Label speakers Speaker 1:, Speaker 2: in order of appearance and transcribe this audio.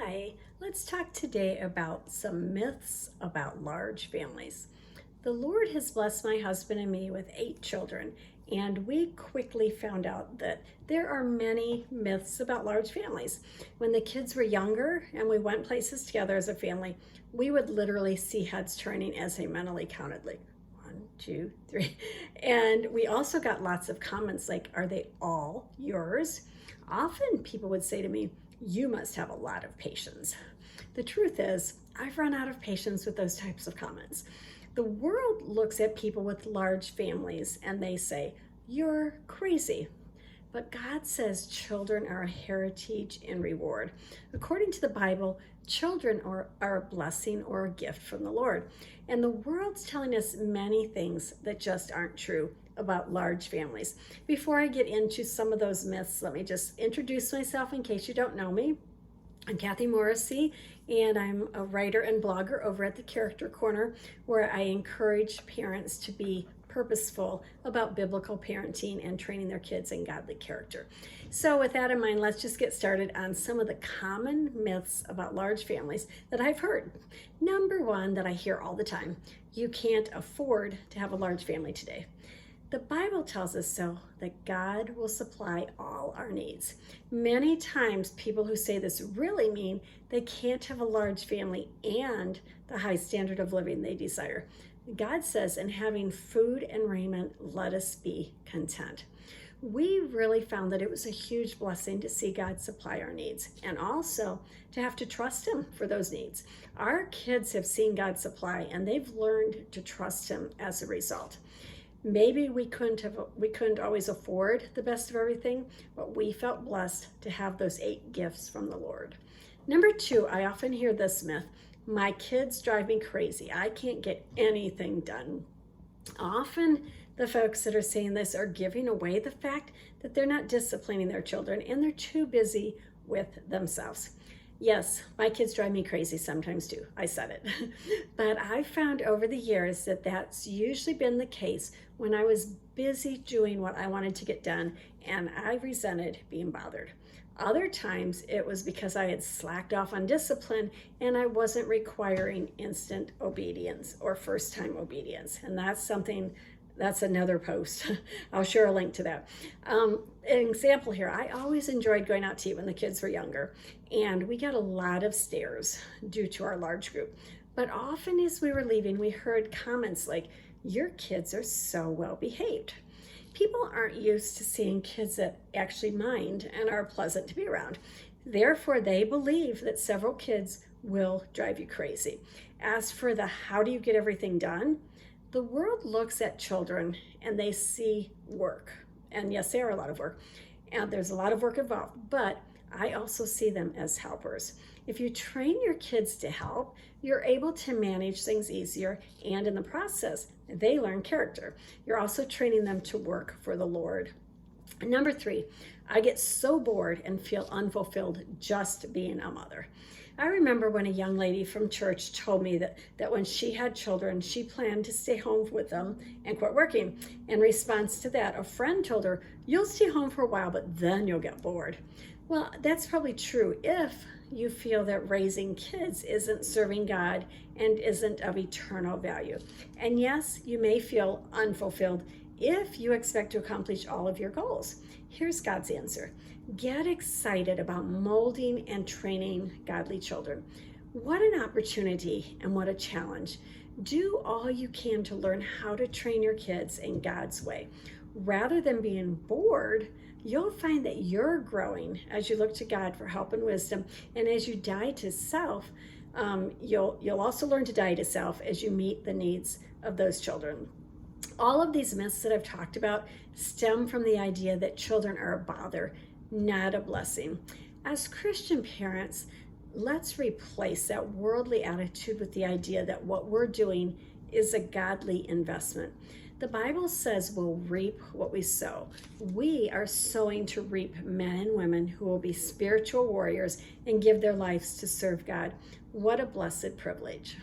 Speaker 1: Hi, let's talk today about some myths about large families. The Lord has blessed my husband and me with 8 children, and we quickly found out that there are many myths about large families. When the kids were younger and we went places together as a family, we would literally see heads turning as they mentally counted, like 1, 2, 3. And we also got lots of comments like, "Are they all yours?" Often people would say to me, "You must have a lot of patience." The truth is, I've run out of patience with those types of comments. The world looks at people with large families and they say, "You're crazy." But God says children are a heritage and reward. According to the Bible, children are a blessing or a gift from the Lord. And the world's telling us many things that just aren't true about large families. Before I get into some of those myths, let me just introduce myself in case you don't know me. I'm Kathie Morrissey, and I'm a writer and blogger over at the Character Corner, where I encourage parents to be purposeful about biblical parenting and training their kids in godly character. So with that in mind, let's just get started on some of the common myths about large families that I've heard. Number one that I hear all the time: you can't afford to have a large family today. The Bible tells us so, that God will supply all our needs. Many times people who say this really mean they can't have a large family and the high standard of living they desire. God says, "In having food and raiment, let us be content." We really found that it was a huge blessing to see God supply our needs and also to have to trust Him for those needs. Our kids have seen God supply and they've learned to trust Him as a result. Maybe we couldn't always afford the best of everything, but we felt blessed to have those 8 gifts from the Lord. Number 2, I often hear this myth: "My kids drive me crazy. I can't get anything done." Often the folks that are saying this are giving away the fact that they're not disciplining their children and they're too busy with themselves. Yes, my kids drive me crazy sometimes too. I said it. But I've found over the years that that's usually been the case when I was busy doing what I wanted to get done and I resented being bothered. Other times it was because I had slacked off on discipline and I wasn't requiring instant obedience or first-time obedience. And that's another post. I'll share a link to that. An example here: I always enjoyed going out to eat when the kids were younger, and we got a lot of stares due to our large group. But often as we were leaving, we heard comments like, "Your kids are so well behaved." People aren't used to seeing kids that actually mind and are pleasant to be around. Therefore, they believe that several kids will drive you crazy. As for the "how do you get everything done?" the world looks at children and they see work. And yes, they are a lot of work. And there's a lot of work involved, but I also see them as helpers. If you train your kids to help, you're able to manage things easier, and in the process, they learn character. You're also training them to work for the Lord. And number 3, I get so bored and feel unfulfilled just being a mother. I remember when a young lady from church told me that when she had children, she planned to stay home with them and quit working. In response to that, a friend told her, "You'll stay home for a while, but then you'll get bored." Well, that's probably true if you feel that raising kids isn't serving God and isn't of eternal value. And yes, you may feel unfulfilled if you expect to accomplish all of your goals. Here's God's answer: get excited about molding and training godly children. What an opportunity and what a challenge. Do all you can to learn how to train your kids in God's way. Rather than being bored, you'll find that you're growing as you look to God for help and wisdom. And as you die to self, you'll also learn to die to self as you meet the needs of those children. All of these myths that I've talked about stem from the idea that children are a bother, not a blessing. As Christian parents, let's replace that worldly attitude with the idea that what we're doing is a godly investment. The Bible says we'll reap what we sow. We are sowing to reap men and women who will be spiritual warriors and give their lives to serve God. What a blessed privilege.